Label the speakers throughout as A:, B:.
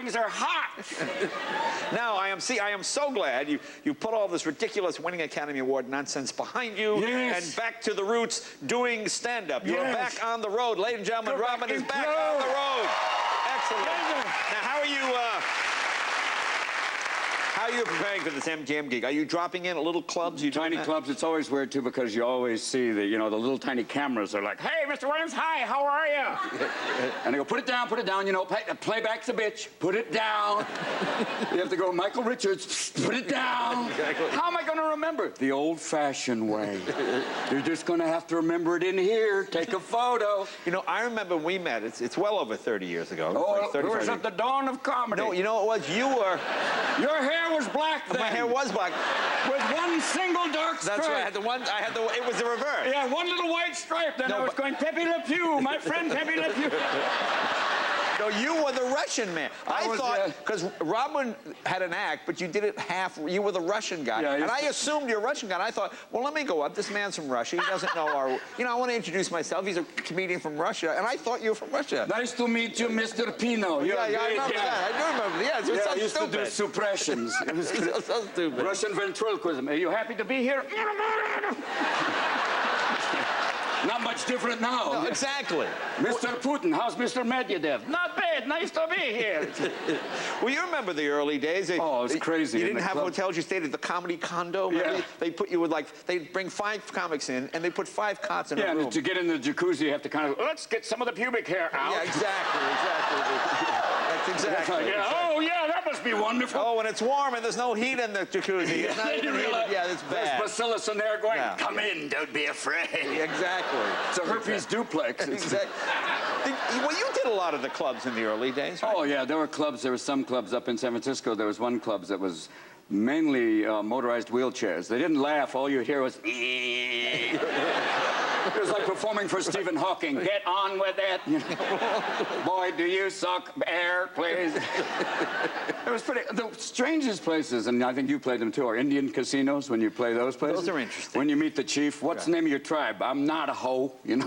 A: things are hot.
B: Now, I am so glad you put all this ridiculous winning Academy Award nonsense behind you and back to the roots doing stand-up. You're back on the road. Ladies and gentlemen, Robin is back on the road. Excellent. Now, how are you preparing for this MGM gig? Are you dropping in at little clubs?
A: Tiny clubs. It's always weird, too, because you always see the, the little tiny cameras are like, hey, Mr. Williams, hi, how are you? And they go, put it down, playback's a bitch, put it down. You have to go, Michael Richards, put it down.
B: Exactly.
A: How am I going to remember? The old-fashioned way. You're just going to have to remember it in here. Take a photo.
B: I remember when we met. It's well over 30 years ago.
A: Oh, it was at the dawn of comedy.
B: No, you know what it was? You were...
A: Your hair was black then.
B: My hair was black.
A: With one single dark stripe.
B: That's right. It was the reverse.
A: Yeah, one little white stripe. Then I was going, Pepe Le Pew, my friend Pepe Le Pew.
B: No, you were the Russian man. I thought, because Robin had an act, but you did it half. You were the Russian guy. Yeah, and I assumed you're a Russian guy. And I thought, well, let me go up. This man's from Russia. He doesn't know our... I want to introduce myself. He's a comedian from Russia. And I thought you were from Russia.
A: Nice to meet you, Mr. Pino.
B: I remember that. I do remember. Yeah, it was so
A: I used to do suppressions.
B: It was so stupid.
A: Russian ventriloquism. Are you happy to be here? Not much different now.
B: No, exactly.
A: Mr. Putin, how's Mr. Medvedev? Not bad. Nice to be here.
B: Well, you remember the early days.
A: It was crazy.
B: You didn't have hotels. You stayed at the Comedy Condo.
A: Yeah.
B: They put you with, they'd bring 5 comics in, and they put 5 cots in a room.
A: Yeah, and to get in the jacuzzi, you have to kind of, let's get some of the pubic hair out.
B: Yeah, exactly. That's exactly.
A: Oh, yeah, that must be wonderful.
B: Oh, when it's warm and there's no heat in the jacuzzi. It's not even heated. Yeah, it's bad.
A: There's bacillus in there going, come in, don't be afraid.
B: Exactly.
A: It's a herpes duplex.
B: Exactly. Well, you did a lot of the clubs in the early days, right?
A: Oh, yeah, there were clubs. There were some clubs up in San Francisco. There was one club that was mainly motorized wheelchairs. They didn't laugh. All you hear was... It was like performing for Stephen Hawking. Get on with it. Boy, do you suck air, please. It was pretty... The strangest places, and I think you played them too, are Indian casinos when you play those places.
B: Those are interesting.
A: When you meet the chief, what's the name of your tribe? I'm not a hoe,
B: Right.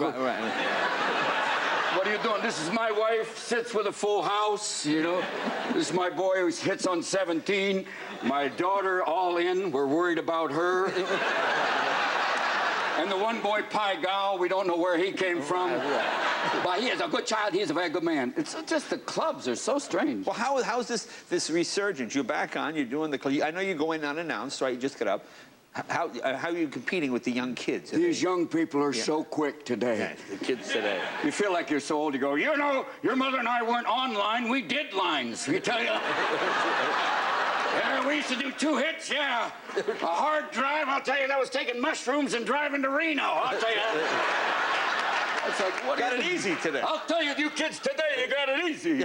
A: What are you doing? This is my wife, sits with a full house, This is my boy who hits on 17. My daughter, all in. We're worried about her. And the one boy, Pai Gao, we don't know where he came from. But he is a good child. He's a very good man. It's just the clubs are so strange.
B: Well, how's this resurgence? You're back on. You're doing the club. I know you go in unannounced, right? You just get up. How are you competing with the young kids?
A: These young people are so quick today.
B: Yeah, the kids today.
A: You feel like you're so old. You go, your mother and I weren't online. We did lines. We tell you. Yeah, we used to do 2 hits, yeah. A hard drive, I'll tell you, that was taking mushrooms and driving to Reno, I'll tell you. It's like, what
B: got it easy today.
A: I'll tell you, kids today, you got it easy.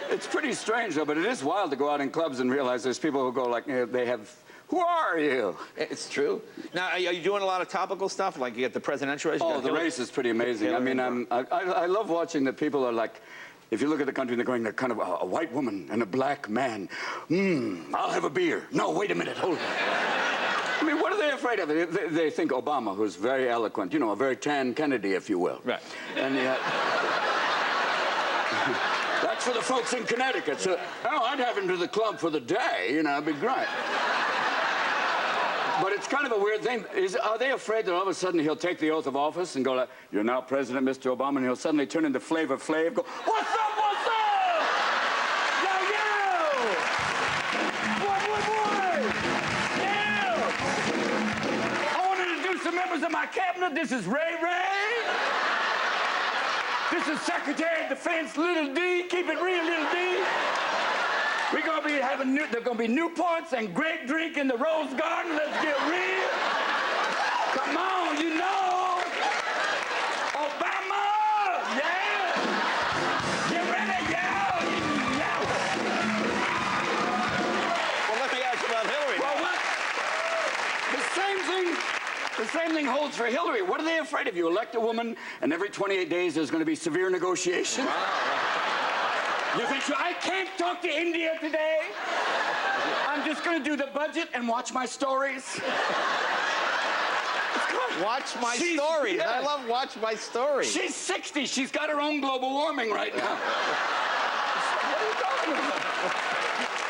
A: It's pretty strange, though, but it is wild to go out in clubs and realize there's people who go like, they have... Who are you?
B: It's true. Now, are you doing a lot of topical stuff? Like you get the presidential race?
A: Oh, the race is pretty amazing. I mean, I love watching that people are like, if you look at the country, they're kind of a white woman and a black man. I'll have a beer. No, wait a minute, hold on. I mean, what are they afraid of? They think Obama, who's very eloquent, a very tan Kennedy, if you will.
B: Right.
A: And that's for the folks in Connecticut. So, I'd have him to the club for the day, it'd be great. But it's kind of a weird thing. Are they afraid that all of a sudden he'll take the oath of office and go like, you're now President, Mr. Obama, and he'll suddenly turn into Flavor Flav, go, what's up, what's up? Yo, yo! Boy! Yeah! I want to introduce some members of my cabinet. This is Ray Ray. This is Secretary of Defense, Little D. Keep it real, Little D. We're going to be having they're going to be Newports and grape drink in the Rose Garden. Let's get real. Come on, Obama, yeah. Get ready, yeah.
B: Well, let me ask you about Hillary.
A: Well, the same thing holds for Hillary. What are they afraid of? You elect a woman, and every 28 days there's going to be severe negotiation.
B: Wow.
A: You think so? I can't talk to India today. I'm just going to do the budget and watch my stories.
B: Watch my stories. I love watch my stories.
A: She's 60. She's got her own global warming right now. What are you talking about?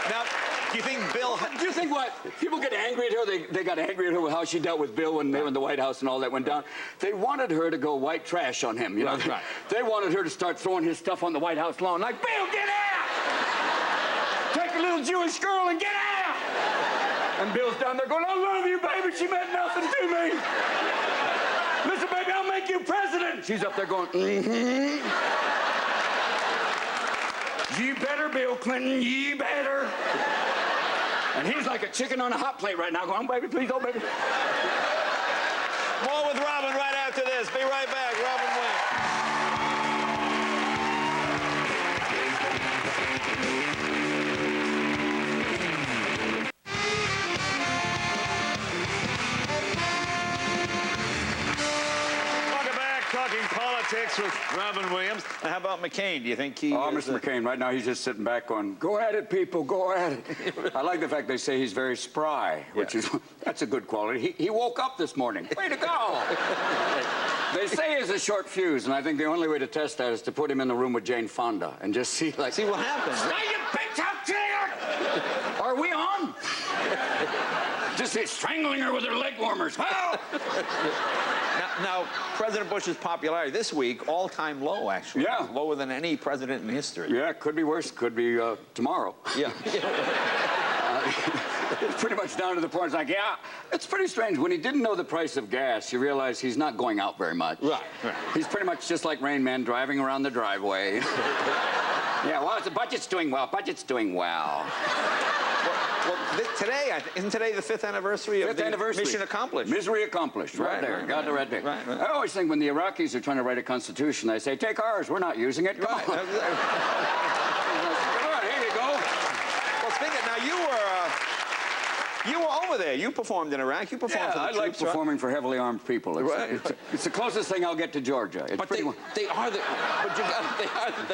B: Now, do you think Bill...
A: Do you think what? People get angry at her. They got angry at her with how she dealt with Bill when they were in the White House and all that went down. They wanted her to go white trash on him, you know?
B: Right.
A: They wanted her to start throwing his stuff on the White House lawn. Like, Bill, get out! Take a little Jewish girl and get out! And Bill's down there going, I love you, baby. She meant nothing to me. Listen, baby, I'll make you president. She's up there going, mm-hmm. You better, Bill Clinton, you better. And he's like a chicken on a hot plate right now going, oh, baby, please, oh, baby.
B: More with Robin right after this. Be right back. Robin Williams. Talking politics with Robin Williams. Now, how about McCain? Do you think he...
A: Oh, Mr. McCain, right now he's just sitting back going, go at it, people, go at it. I like the fact they say he's very spry, which is, that's a good quality. He woke up this morning. Way to go! They say he's a short fuse, and I think the only way to test that is to put him in the room with Jane Fonda and just see, like...
B: See what happens.
A: Stay you bitch up, chair! Are we on? Just strangling her with her leg warmers. Well...
B: Now, President Bush's popularity this week, all-time low, actually.
A: Yeah.
B: Lower than any president in history.
A: Yeah, could be worse. Could be tomorrow.
B: Yeah.
A: It's pretty much down to the point. It's like, yeah, it's pretty strange. When he didn't know the price of gas, you realize he's not going out very much.
B: Right.
A: He's pretty much just like Rain Man driving around the driveway. Yeah, well, the budget's doing well. Budget's doing well.
B: Well, today, isn't today the 5th anniversary of the mission accomplished?
A: Misery accomplished, right there. Got it right there. Right. I always think when the Iraqis are trying to write a constitution, they say, take ours, we're not using it. Come on. Come on, here you go.
B: Well, speaking of, now you were over there. You performed in Iraq. You performed for the troops,
A: like performing for heavily armed people. It's the closest thing I'll get to Georgia. It's
B: but they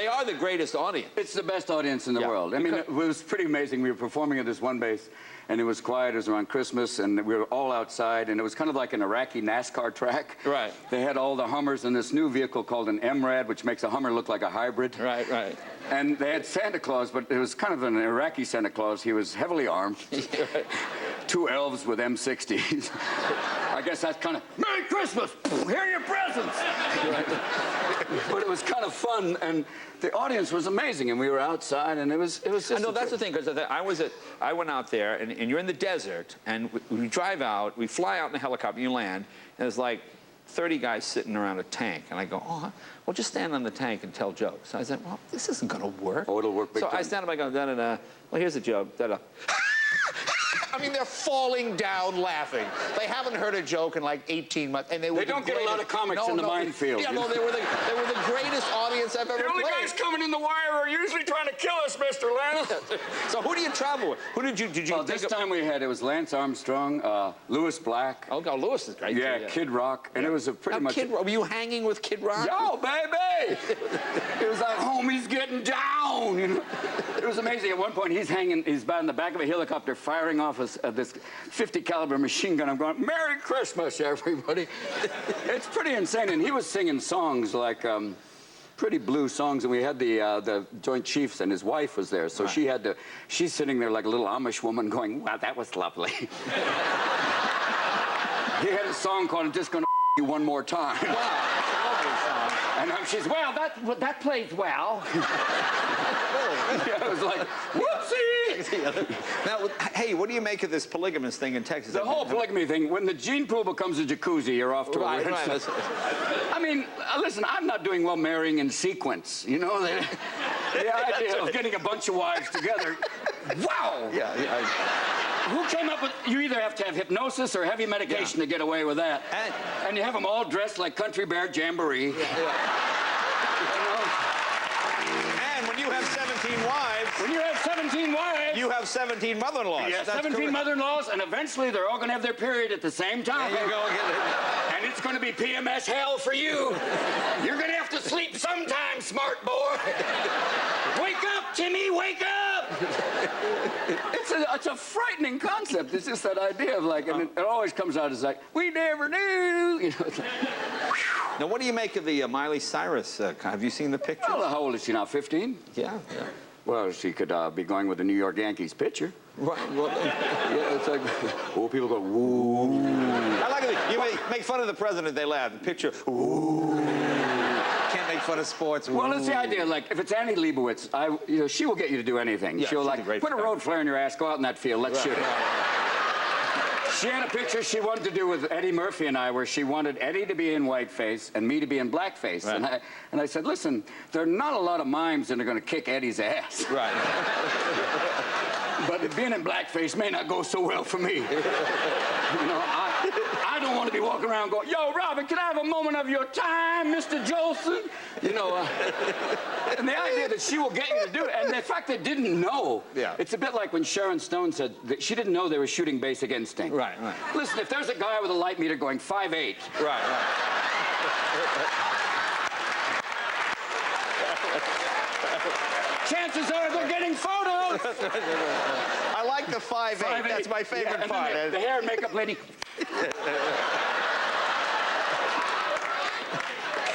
B: are the greatest audience.
A: It's the best audience in the world. I mean, it was pretty amazing. We were performing at this one base, and it was quiet. It was around Christmas, and we were all outside, and it was kind of like an Iraqi NASCAR track.
B: Right.
A: They had all the Hummers and this new vehicle called an MRAD, which makes a Hummer look like a hybrid.
B: Right.
A: And they had Santa Claus, but it was kind of an Iraqi Santa Claus. He was heavily armed. Two elves with M60s. I guess that's kind of, Merry Christmas! Here are your presents! But it was kind of fun, and the audience was amazing, and we were outside, and it was just...
B: I know, that's the thing, because I went out there, and you're in the desert, and we drive out, we fly out in a helicopter, you land, and there's like 30 guys sitting around a tank, and I go, oh, well, just stand on the tank and tell jokes. So I said, well, this isn't going to work.
A: Oh, it'll work big time.
B: So I stand up, I go, da-da-da, well, here's a joke, da-da. I mean, they're falling down laughing. They haven't heard a joke in like 18 months, and they
A: don't get a lot of comics in the minefield.
B: Yeah, no, they were the greatest audience I've ever played.
A: The only guys coming in the wire are usually trying to kill us, Mr. Leno.
B: So who do you travel with? Who did you
A: this time it was Lance Armstrong, Louis Black.
B: Oh, God, Louis is great.
A: Yeah, Kid Rock, and it was a pretty much...
B: Were you hanging with Kid Rock?
A: Yo, baby! It was like, homie's getting down, you know? It was amazing. At one point, he's in the back of a helicopter firing off this 50 caliber machine gun. I'm going, Merry Christmas, everybody. It's pretty insane. And he was singing songs like pretty blue songs, and we had the Joint Chiefs, and his wife was there, so she's sitting there like a little Amish woman going, wow, that was lovely. He had a song called I'm Just Gonna You One More Time.
B: Wow, that's a lovely song.
A: And she's, well, that plays well. Yeah, it was like, whoopsie!
B: Now, hey, what do you make of this polygamous thing in Texas?
A: The whole polygamy thing, when the gene pool becomes a jacuzzi, you're off to a
B: right.
A: I mean, listen, I'm not doing well marrying in sequence. You know, the idea of getting a bunch of wives together. Wow!
B: Yeah.
A: Who came up with, you either have to have hypnosis or heavy medication to get away with that. And you have them all dressed like Country Bear Jamboree.
B: And when you have 17 wives... you have 17 mother-in-laws.
A: Yeah, 17 mother-in-laws, and eventually they're all going to have their period at the same time.
B: There you go.
A: And it's going to be PMS hell for you. You're going to have to sleep sometime, smart boy. Wake up, Timmy, wake up! It's a frightening concept. It's just that idea of like, and it always comes out as like, we never knew. You know, it's like,
B: now, what do you make of the Miley Cyrus? Have you seen the picture?
A: well, how old is she now, 15?
B: Yeah.
A: Well, she could be going with the New York Yankees pitcher.
B: Right. Well,
A: Yeah, it's like, oh, people go, woo.
B: I like it. You make fun of the president, they laugh. The picture, ooh. Can't make fun of sports. Ooh.
A: Well, it's the idea. Like, if it's Annie Leibovitz, she will get you to do anything.
B: Yeah,
A: She'll
B: she's
A: like
B: a great
A: put a
B: friend.
A: road flare in your ass, go out in that field, let's shoot it. She had a picture she wanted to do with Eddie Murphy and I, where she wanted Eddie to be in whiteface and me to be in blackface.
B: Right.
A: And I said, listen, there are not a lot of mimes that are going to kick Eddie's ass.
B: Right.
A: But being in blackface may not go so well for me. You know, I don't want to be walking around going, yo, Robin, can I have a moment of your time, Mr. Jolson? You know, and the idea that she will get you to do it, and the fact they didn't know.
B: Yeah.
A: It's a bit like when Sharon Stone said that she didn't know they were shooting Basic Instinct.
B: Right, right.
A: Listen, if there's a guy with a light meter going 5'8",
B: Right, right.
A: chances are they're getting photos.
B: I like the 5'8". That's my favorite
A: and
B: part.
A: then the hair and makeup lady.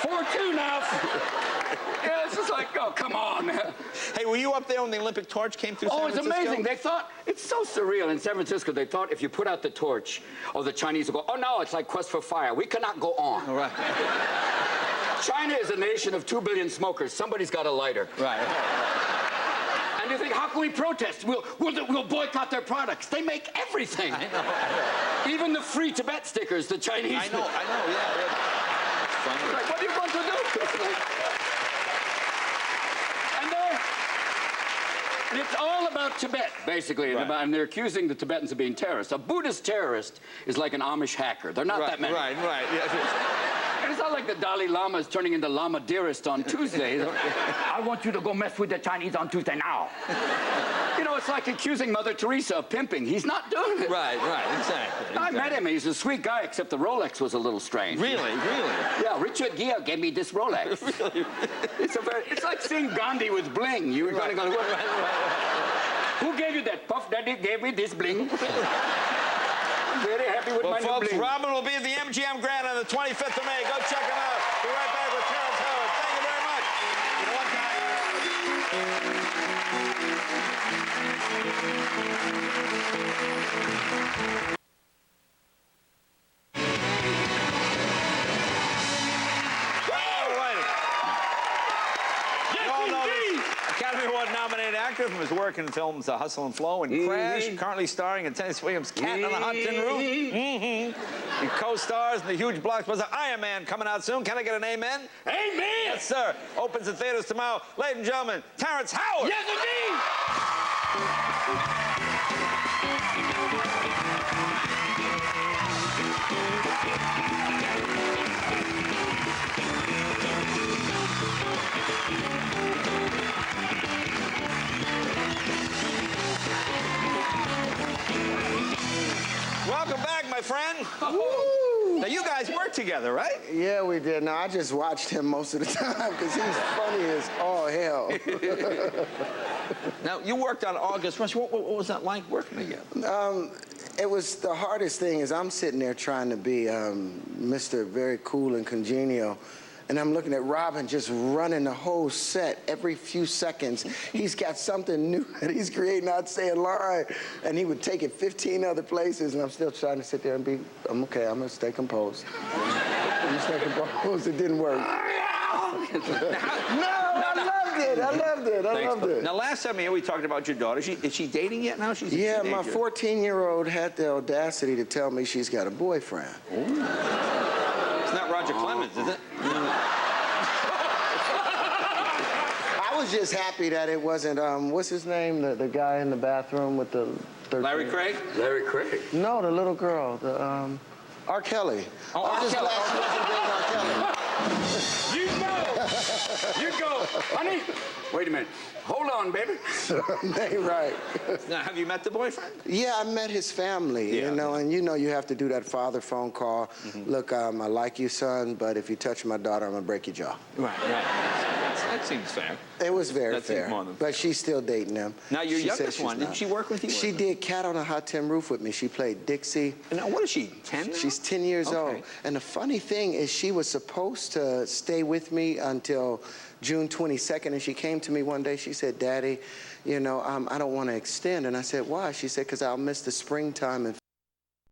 A: 4'2" now. Yeah, it's just like, oh, come on.
B: Hey, were you up there when the Olympic torch came through San
A: Oh, it's
B: Francisco?
A: amazing. They thought, it's so surreal. In San Francisco, they thought if you put out the torch, the Chinese will go, oh, no, it's like Quest for Fire. We cannot go on.
B: All right.
A: China is a nation of 2 billion smokers. Somebody's got a lighter.
B: Right.
A: And you think, how can we protest? We'll boycott their products. They make everything.
B: I know.
A: Even the free Tibet stickers, the Chinese.
B: I know, yeah.
A: It's like, what do you want to do? And it's all about Tibet, basically.
B: Right.
A: And they're accusing the Tibetans of being terrorists. A Buddhist terrorist is like an Amish hacker. They're not that many.
B: Right. Yeah.
A: And it's not like the Dalai Lama is turning into Lama Dearest on Tuesday. I want you to go mess with the Chinese on Tuesday now. You know, it's like accusing Mother Teresa of pimping. He's not doing it.
B: Right, exactly.
A: I met him. He's a sweet guy, except the Rolex was a little strange.
B: Really?
A: Yeah, Richard Gere gave me this Rolex.
B: Really?
A: It's like seeing Gandhi with bling. You're going to go, who gave you that? Puff Daddy gave me this bling. I'm very happy with my
B: folks,
A: new bling.
B: Robin will be at the MGM Grand on the 25th of May. Go check him out. Be right back with Terrence Howard. Thank you very much. One Academy Award-nominated actor from his work in films Hustle and Flow and Crash, currently starring in Tennessee Williams' Cat on the Hot Tin Roof. He co-stars in the huge blockbuster Iron Man coming out soon. Can I get an amen?
A: Amen!
B: Yes, sir. Opens in theaters tomorrow. Ladies and gentlemen, Terrence Howard.
A: Yes, indeed!
B: Welcome back, my friend. Now, you guys work together, right?
C: Yeah, we did. Now, I just watched him most of the time because he's funny as all hell.
B: Now, you worked on August Rush. What was that like working together?
C: It was the hardest thing is I'm sitting there trying to be Mr. Very Cool and Congenial, and I'm looking at Robin just running the whole set every few seconds. He's got something new that he's creating. I'd say a line, and he would take it 15 other places, and I'm still trying to sit there and be, I'm okay, I'm gonna stay composed. I'm stay composed. It didn't work. I loved it.
B: Now, last time here we talked about your daughter. Is she dating yet now? She's a
C: Yeah,
B: teenager.
C: my 14-year-old had the audacity to tell me she's got a boyfriend.
B: Ooh. It's not Roger Clemens, is it?
C: I was just happy that it wasn't, what's his name? The guy in the bathroom with the 13.
B: Larry Craig?
A: Larry Craig.
C: No, the little girl, the, R. Kelly.
B: Oh,
C: I'm
B: R.
C: just
B: Kelly.
C: glad she wasn't dating R. Kelly.
A: You go. Honey, wait a minute. Hold on, baby.
C: Right.
B: Now, have you met the boyfriend?
C: Yeah, I met his family,
B: Yeah.
C: you know, and you know you have to do that father phone call. Look, I like you, son, but if you touch my daughter, I'm gonna break your jaw.
B: Right. That seems fair.
C: It was very
B: That seems
C: fair.
B: more than
C: But she's still dating him.
B: Now, your
C: She says
B: youngest
C: she's
B: one,
C: not.
B: didn't she work with you?
C: She did Cat on a Hot Tin Roof with me. She played Dixie.
B: Now, what is she, 10 now?
C: She's 10 years
B: Okay.
C: old. And the funny thing is she was supposed to stay with me until June 22nd, and she came to me one day. She said, Daddy, you know, I don't want to extend. And I said, why? She said, because I'll miss the springtime and